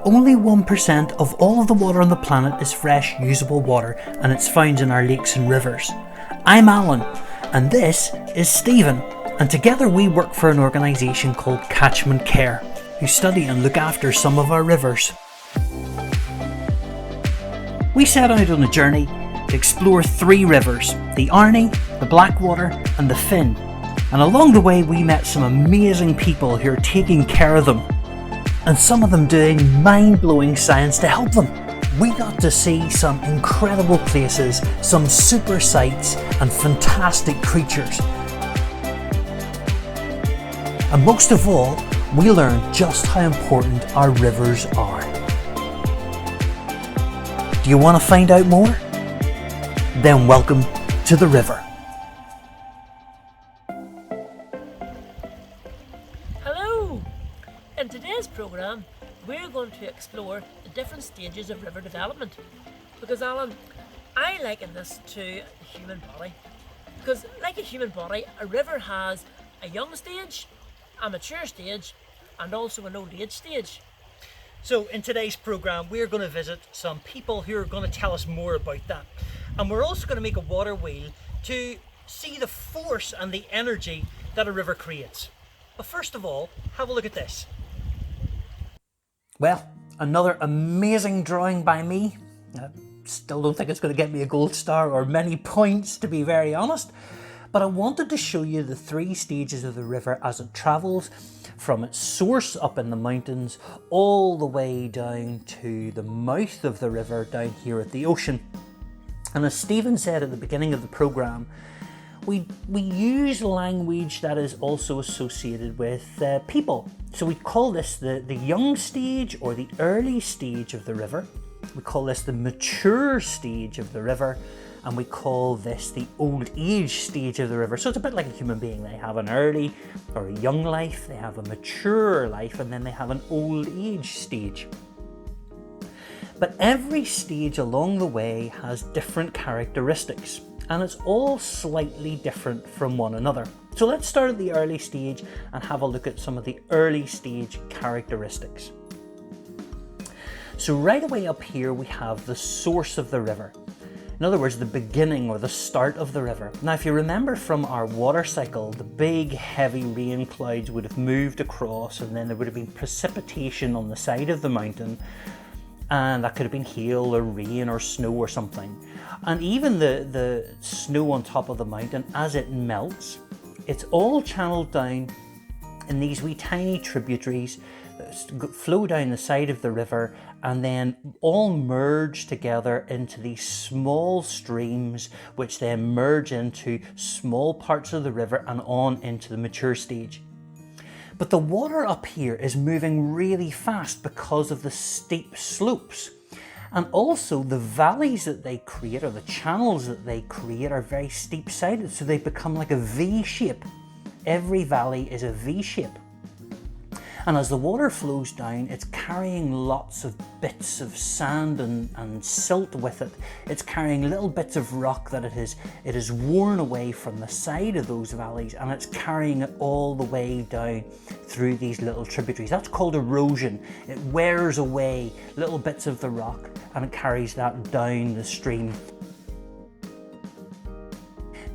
Only 1% of all of the water on the planet is fresh, usable water, and it's found in our lakes and rivers. I'm Alyn, and this is Stephen, and together we work for an organisation called CatchmentCARE, who study and look after some of our rivers. We set out on a journey to explore 3 rivers, the Arnie, the Blackwater and the Finn, and along the way we met some amazing people who are taking care of them, and some of them doing mind-blowing science to help them. We got to see some incredible places, some super sights and fantastic creatures. And most of all, we learned just how important our rivers are. Do you want to find out more? Then welcome to the river. Hello! In today's programme, we're going to explore the different stages of river development. Because Alyn, I liken this to the human body. Because like a human body, a river has a young stage, a mature stage, and also an old age stage. So in today's programme, we're going to visit some people who are going to tell us more about that. And we're also going to make a water wheel to see the force and the energy that a river creates. But first of all, have a look at this. Well, another amazing drawing by me. I still don't think it's going to get me a gold star or many points, to be very honest. But I wanted to show you the 3 stages of the river as it travels from its source up in the mountains all the way down to the mouth of the river down here at the ocean. And as Stephen said at the beginning of the programme, we use language that is also associated with people. So we call this the young stage or the early stage of the river. We call this the mature stage of the river. And we call this the old age stage of the river. So it's a bit like a human being. They have an early or a young life, they have a mature life, and then they have an old age stage. But every stage along the way has different characteristics, and it's all slightly different from one another. So let's start at the early stage and have a look at some of the early stage characteristics. So right away up here we have the source of the river. In other words, the beginning or the start of the river. Now, if you remember from our water cycle, the big heavy rain clouds would have moved across, and then there would have been precipitation on the side of the mountain, and that could have been hail or rain or snow or something. And even the snow on top of the mountain, as it melts, it's all channeled down in these wee tiny tributaries that flow down the side of the river and then all merge together into these small streams, which then merge into small parts of the river and on into the mature stage. But the water up here is moving really fast because of the steep slopes. And also the valleys that they create, or the channels that they create, are very steep sided, so they become like a V shape. Every valley is a V shape. And as the water flows down, it's carrying lots of bits of sand and silt with it. It's carrying little bits of rock that it has worn away from the side of those valleys, and it's carrying it all the way down through these little tributaries. That's called erosion. It wears away little bits of the rock and it carries that down the stream.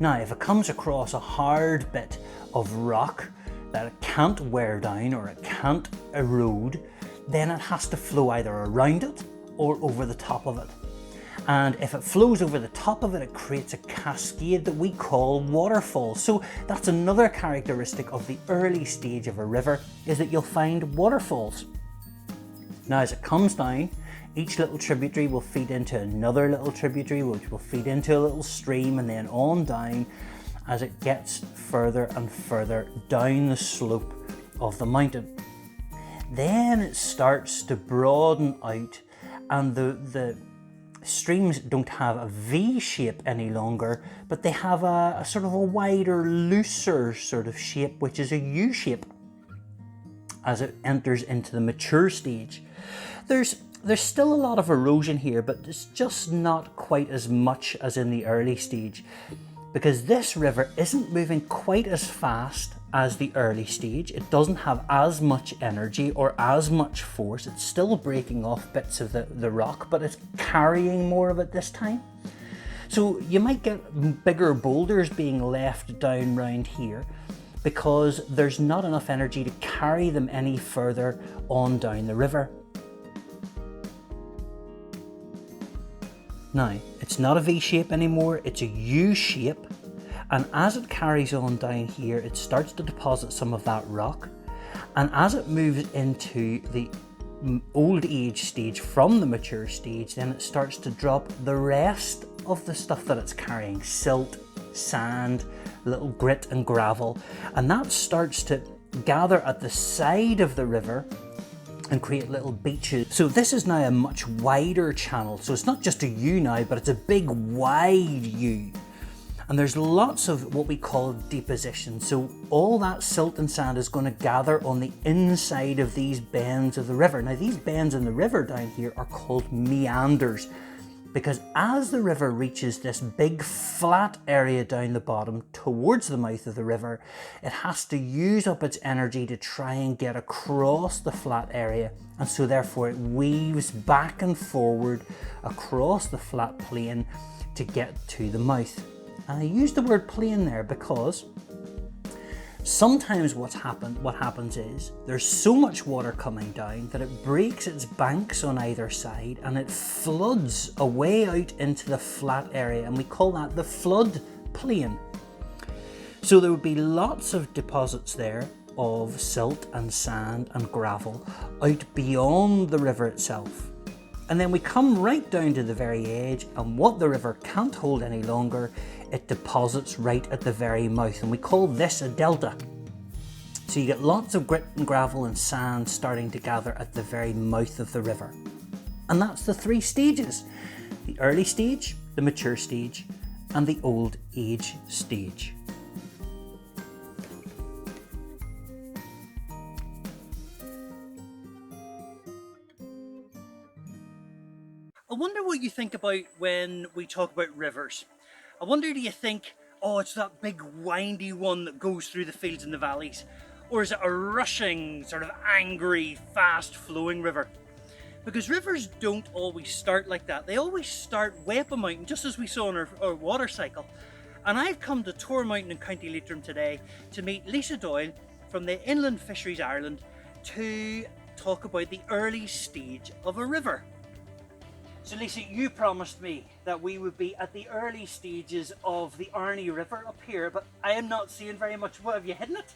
Now, if it comes across a hard bit of rock that it can't wear down or it can't erode, then it has to flow either around it or over the top of it. And if it flows over the top of it, it creates a cascade that we call waterfalls. So that's another characteristic of the early stage of a river, is that you'll find waterfalls. Now, as it comes down, each little tributary will feed into another little tributary, which will feed into a little stream, and then on down as it gets further and further down the slope of the mountain. Then it starts to broaden out, and the streams don't have a V shape any longer, but they have a sort of a wider, looser sort of shape, which is a U shape as it enters into the mature stage. There's still a lot of erosion here, but it's just not quite as much as in the early stage, because this river isn't moving quite as fast as the early stage. It doesn't have as much energy or as much force. It's still breaking off bits of the rock, but it's carrying more of it this time. So you might get bigger boulders being left down round here because there's not enough energy to carry them any further on down the river. Now, it's not a V shape anymore, it's a U shape. And as it carries on down here, it starts to deposit some of that rock. And as it moves into the old age stage from the mature stage, then it starts to drop the rest of the stuff that it's carrying: silt, sand, little grit and gravel. And that starts to gather at the side of the river and create little beaches. So this is now a much wider channel. So it's not just a U now, but it's a big wide U. And there's lots of what we call deposition. So all that silt and sand is going to gather on the inside of these bends of the river. Now these bends in the river down here are called meanders, because as the river reaches this big flat area down the bottom towards the mouth of the river, it has to use up its energy to try and get across the flat area. And so therefore it weaves back and forward across the flat plain to get to the mouth. And I use the word plain there because sometimes what happens is there's so much water coming down that it breaks its banks on either side and it floods away out into the flat area, and we call that the flood plain. So there would be lots of deposits there of silt and sand and gravel out beyond the river itself. And then we come right down to the very edge, and what the river can't hold any longer, it deposits right at the very mouth, and we call this a delta. So you get lots of grit and gravel and sand starting to gather at the very mouth of the river. And that's the three stages: the early stage, the mature stage, and the old age stage. I wonder what you think about when we talk about rivers. I wonder, do you think, oh, it's that big windy one that goes through the fields and the valleys? Or is it a rushing, sort of angry, fast flowing river? Because rivers don't always start like that. They always start way up a mountain, just as we saw in our water cycle. And I've come to Tor Mountain in County Leitrim today to meet Lisa Doyle from the Inland Fisheries Ireland to talk about the early stage of a river. So Lisa, you promised me that we would be at the early stages of the Arnie River up here, but I am not seeing very much. What, have you hidden it?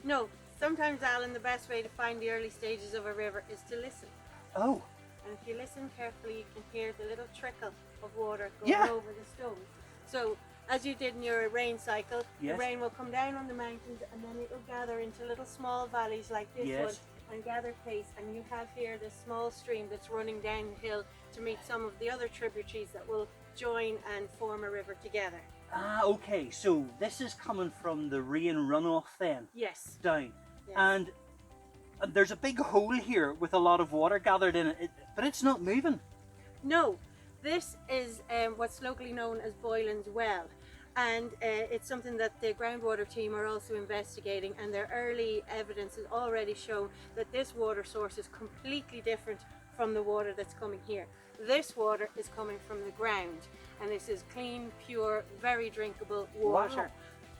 No, sometimes, Alyn, the best way to find the early stages of a river is to listen. Oh. And if you listen carefully, you can hear the little trickle of water going Yeah. over the stones. So, as you did in your rain cycle, Yes. the rain will come down on the mountains and then it will gather into little small valleys like this Yes. one and gather pace. And you have here this small stream that's running downhill to meet some of the other tributaries that will join and form a river together. Ah, okay. So this is coming from the rain runoff then? Yes. Down. Yes. And there's a big hole here with a lot of water gathered in it, but it's not moving. No, this is what's locally known as Boylan's Well, and it's something that the groundwater team are also investigating, and their early evidence has already shown that this water source is completely different from the water that's coming here. This water is coming from the ground, and this is clean, pure, very drinkable water. Wow.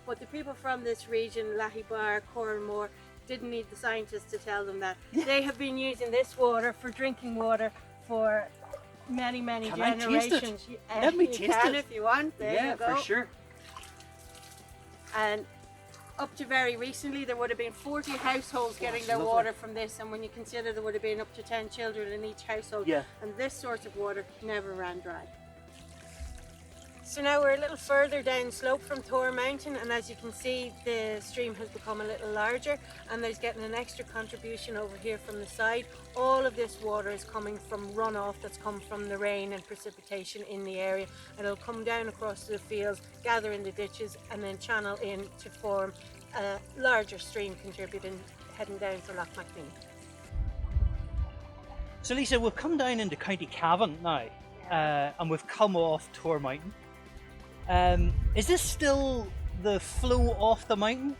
But the people from this region, Lahibar, Cornmore, didn't need the scientists to tell them that. They have been using this water for drinking water for many Can I taste generations. it? Let me You taste can it. if you want. There Yeah, you go. for sure. And up to very recently, there would have been 40 households getting their lovely. water from this, and when you consider there would have been up to 10 children in each household, Yeah. and this source of water never ran dry. So now we're a little further down slope from Tor Mountain, and as you can see, the stream has become a little larger, and there's getting an extra contribution over here from the side. All of this water is coming from runoff that's come from the rain and precipitation in the area, and it'll come down across the fields, gather in the ditches, and then channel in to form a larger stream contributing, heading down for Loch Maclean. So Lisa, we've come down into County Cavan now, and we've come off Tor Mountain. Is this still the flow off the mountain?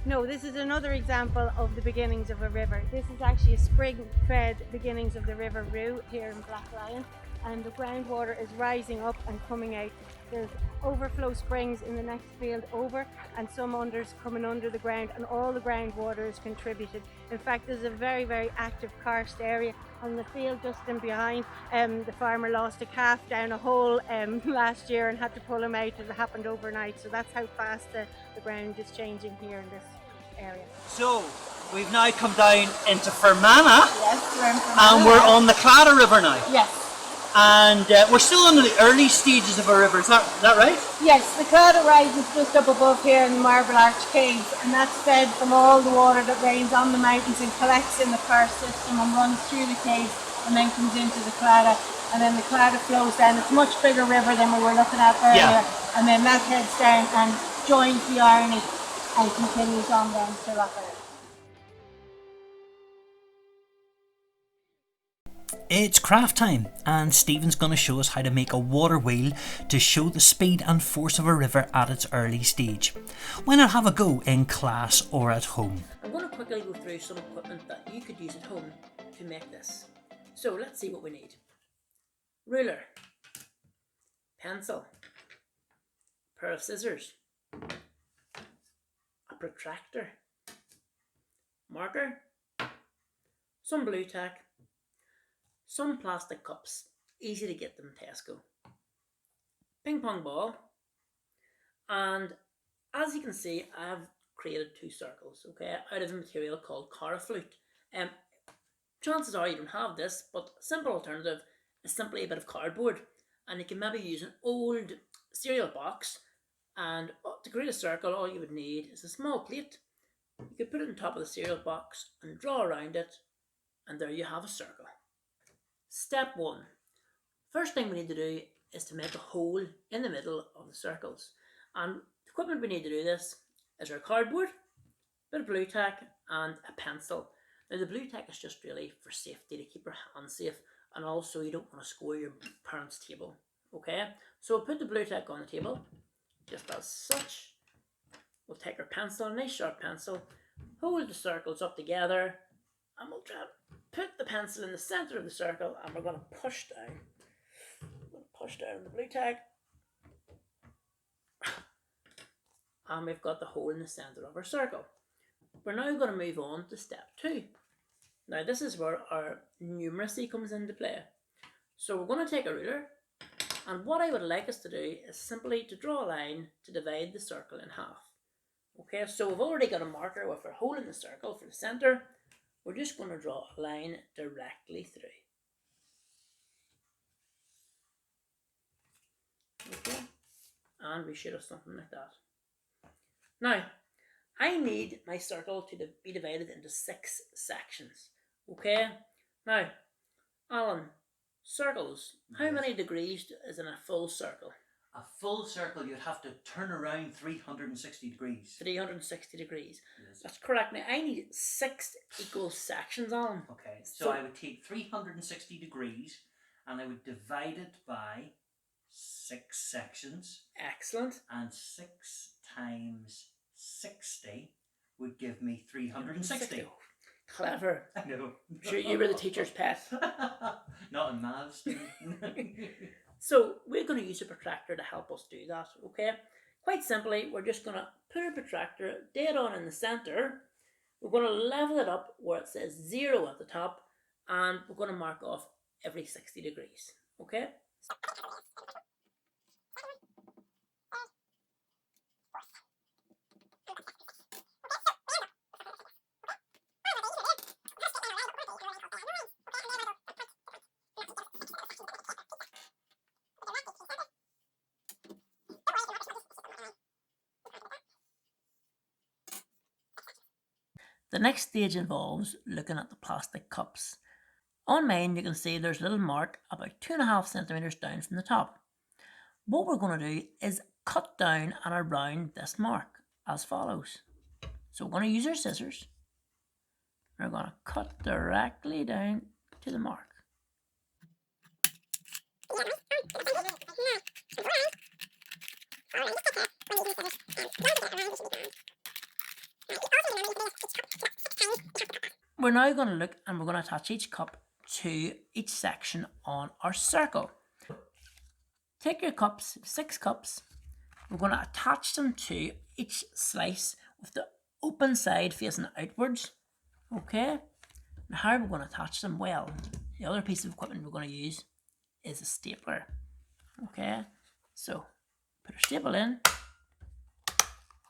No, this is another example of the beginnings of a river. This is actually a spring-fed beginnings of the River Rue here in Black Lion, and the groundwater is rising up and coming out. There's overflow springs in the next field over, and some unders coming under the ground, and all the groundwater is contributed. In fact, there's a very, very active karst area on the field just in behind. The farmer lost a calf down a hole last year and had to pull him out. It happened overnight, so that's how fast the ground is changing here in this area. So, we've now come down into Fermanagh, Yes, we're in Fermanagh. and we're on the Claddagh River now. Yes. And we're still in the early stages of a river, is that right? Yes, the Claddagh rises just up above here in the Marble Arch Caves, and that's fed from all the water that rains on the mountains and collects in the karst system and runs through the caves and then comes into the Claddagh, and then the Claddagh flows down. It's a much bigger river than we were looking at earlier, and then that heads down and joins the Arny and continues on down to Lough. It's craft time, and Stephen's going to show us how to make a water wheel to show the speed and force of a river at its early stage. Why not have a go in class or at home? I'm going to quickly go through some equipment that you could use at home to make this. So let's see what we need. Ruler, pencil, pair of scissors, a protractor, marker, some blue tack, some plastic cups, easy to get them Tesco, ping pong ball, and as you can see, I've created 2 circles, okay, out of a material called caraflute. Chances are you don't have this, but a simple alternative is simply a bit of cardboard, and you can maybe use an old cereal box, and to create a circle all you would need is a small plate. You could put it on top of the cereal box and draw around it, and there you have a circle. Step 1. First thing we need to do is to make a hole in the middle of the circles. And the equipment we need to do this is our cardboard, a bit of blue tack, and a pencil. Now the blue tack is just really for safety, to keep your hands safe, and also you don't want to score your parents' table. Okay, so we'll put the blue tack on the table, just as such. We'll take our pencil, a nice sharp pencil, hold the circles up together, and we'll try to put the pencil in the centre of the circle, and we're going to push down. We're going to push down the blue tack, and we've got the hole in the centre of our circle. We're now going to move on to step 2. Now this is where our numeracy comes into play. So we're going to take a ruler, and what I would like us to do is simply to draw a line to divide the circle in half. Okay, so we've already got a marker with our hole in the circle for the centre. We're just going to draw a line directly through. Okay, and we should have something like that. Now, I need my circle to be divided into 6 sections. Okay, now, Alyn, circles, how many degrees is in a full circle? A full circle, you'd have to turn around 360 degrees. 360 degrees. Yes. That's correct. Now, I need 6 equal sections, Alyn. Okay, so I would take 360 degrees and I would divide it by 6 sections. Excellent. And 6 times 60 would give me 360. Clever. I know. Sure, you were the teacher's pet. Not in maths. So we're going to use a protractor to help us do that, okay? Quite simply, we're just going to put our protractor dead on in the centre. We're going to level it up where it says 0 at the top, and we're going to mark off every 60 degrees, okay? The next stage involves looking at the plastic cups. On mine, you can see there's a little mark about 2.5 centimetres down from the top. What we're going to do is cut down and around this mark as follows. So we're going to use our scissors. We're going to cut directly down to the mark. We're now going to look and we're going to attach each cup to each section on our circle. Take your cups, 6 cups, we're going to attach them to each slice with the open side facing outwards. Okay, now how are we going to attach them? Well, the other piece of equipment we're going to use is a stapler. Okay, so put a staple in,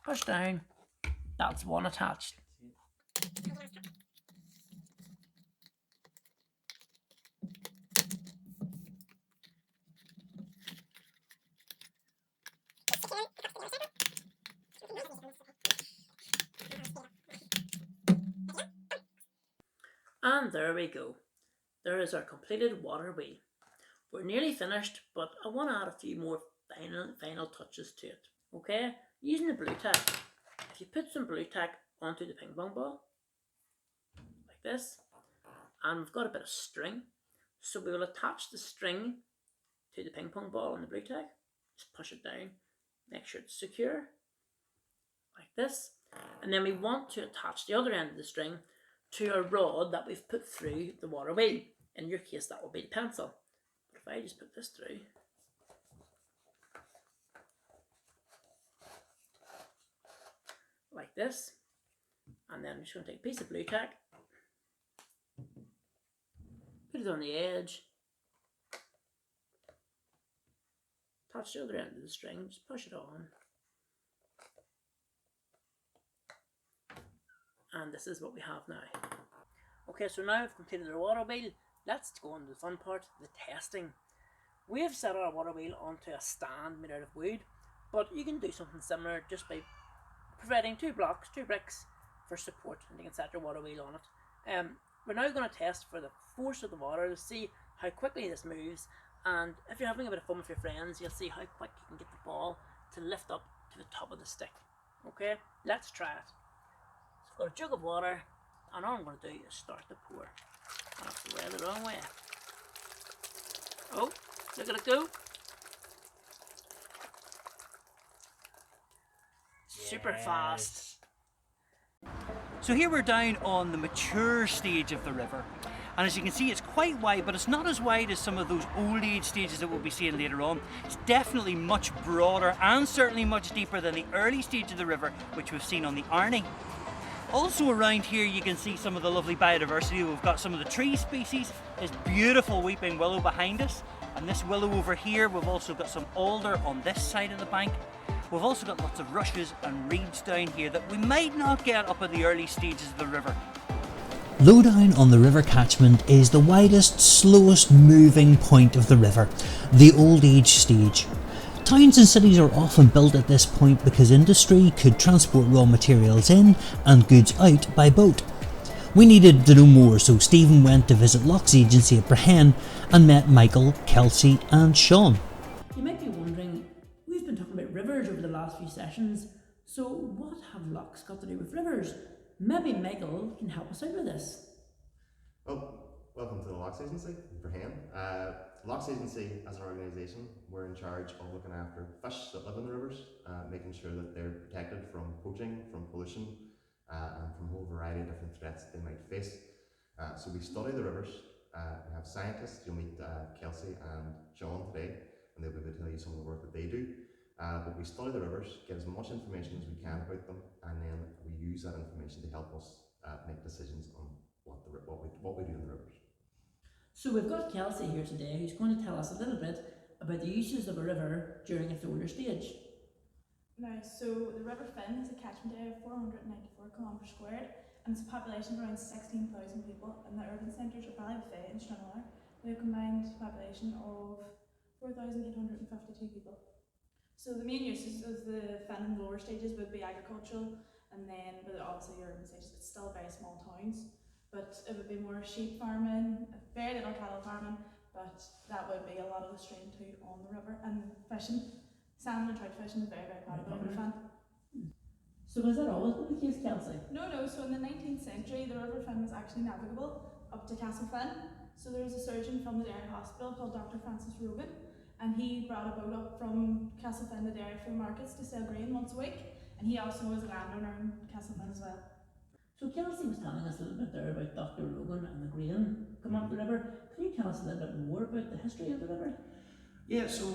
push down, that's one attached. And there we go. There is our completed water wheel. We're nearly finished, but I want to add a few more final touches to it. Okay, using the blue tack. If you put some blue tack onto the ping pong ball, like this, and we've got a bit of string, so we will attach the string to the ping pong ball on the blue tack. Just push it down, make sure it's secure, like this, and then we want to attach the other end of the string to a rod that we've put through the water wheel. In your case, that will be the pencil. But if I just put this through, like this, and then I'm just going to take a piece of blue tack, put it on the edge, attach the other end of the string, just push it on, and this is what we have now. Okay, so now we've completed our water wheel. Let's go on to the fun part, the testing. We have set our water wheel onto a stand made out of wood, but you can do something similar just by providing 2 blocks, 2 bricks for support, and you can set your water wheel on it. We're now going to test for the force of the water to see how quickly this moves, and if you're having a bit of fun with your friends, you'll see how quick you can get the ball to lift up to the top of the stick. Okay, let's try it. So I've got a jug of water, and all I'm going to do is start to pour. I have to wear the wrong way. Oh, look at it go. Super fast. So here we're down on the mature stage of the river, and as you can see, it's quite wide, but it's not as wide as some of those old age stages that we'll be seeing later on. It's definitely much broader and certainly much deeper than the early stage of the river, which we've seen on the Arnie. Also around here you can see some of the lovely biodiversity. We've got some of the tree species, this beautiful weeping willow behind us, and this willow over here. We've also got some alder on this side of the bank. We've also got lots of rushes and reeds down here that we might not get up at the early stages of the river. Low down on the river catchment is the widest, slowest moving point of the river, the old age stage. Towns and cities are often built at this point because industry could transport raw materials in and goods out by boat. We needed to know more, so Stephen went to visit Loch's agency at Brehen and met Michael, Kelsey and Sean. You might be wondering, we've been talking about rivers over the last few sessions, so what have lochs got to do with rivers? Maybe Michael can help us out with this. Well, welcome to the Lochs Agency in Brehen. Lochs Agency, as an organisation, we're in charge of looking after fish that live in the rivers, making sure that they're protected from poaching, from pollution, and from a whole variety of different threats that they might face. So we study the rivers. We have scientists. You'll meet Kelsey and Sean today, and they'll be able to tell you some of the work that they do. But we study the rivers, get as much information as we can about them, and then we use that information to help us make decisions on what we do in the rivers. So we've got Kelsey here today who's going to tell us a little bit about the uses of a river during its older stage. Now, so the River Finn has a catchment area of 494 kilometres squared, and it's a population of around 16,000 people, and the urban centres are Ballyfay and Stranraer, with a combined population of 4,852 people. So the main uses of the Finn in the lower stages would be agricultural, and then with obviously the urban stages, it's still very small towns, but it would be more sheep farming, very little cattle farming, but that would be a lot of the stream too on the river, and fishing. Salmon and trout fishing is very, very popular in the Finn. So has that always been the case, Kelsey? No, so in the 19th century the River Finn was actually navigable up to Castle Finn. So there was a surgeon from the Derry Hospital called Dr. Francis Rogan, and he brought a boat up from Castle Finn to Derry for markets to sell grain once a week. and he also was a landowner in Castleman as well. So Kelsey was telling us a little bit there about Dr. Rogan and the grain coming up the river. Can you tell us a little bit more about the history of the river? Yeah, so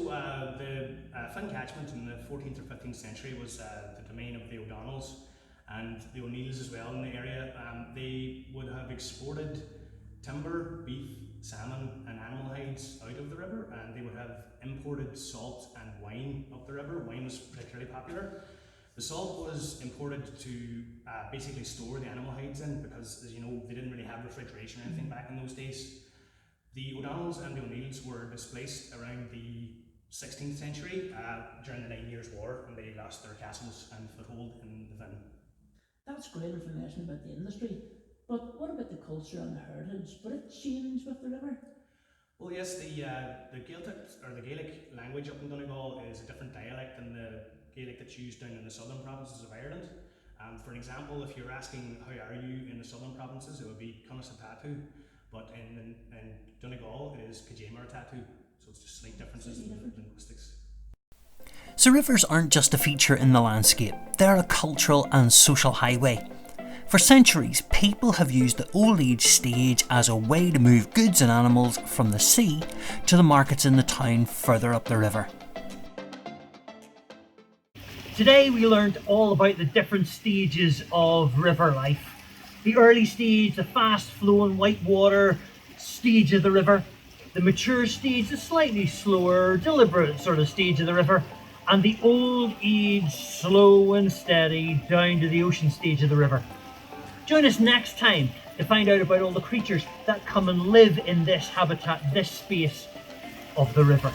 the Finn catchment in the 14th or 15th century was the domain of the O'Donnells and the O'Neills as well in the area. They would have exported timber, beef, salmon and animal hides out of the river, and they would have imported salt and wine up the river. Wine was particularly popular. The salt was imported to basically store the animal hides in, because, as you know, they didn't really have refrigeration or anything back in those days. The O'Donnells and the O'Neills were displaced around the 16th century during the 9 Years' War, and they lost their castles and foothold in the Finn. That's great information about the industry, but what about the culture and the heritage? Would it change with the river? Well, yes, the Gaelic language up in Donegal is a different dialect than the Gaelic that's used down in the southern provinces of Ireland. For an example, if you're asking how are you in the southern provinces, it would be Connessatatu, but in Donegal it is Kajamar Tatu, so it's just slight differences in linguistics. So rivers aren't just a feature in the landscape, they're a cultural and social highway. For centuries, people have used the old age stage as a way to move goods and animals from the sea to the markets in the town further up the river. Today we learned all about the different stages of river life. The early stage, the fast flowing white water stage of the river. The mature stage, the slightly slower, deliberate sort of stage of the river. And the old age, slow and steady, down to the ocean stage of the river. Join us next time to find out about all the creatures that come and live in this habitat, this space of the river.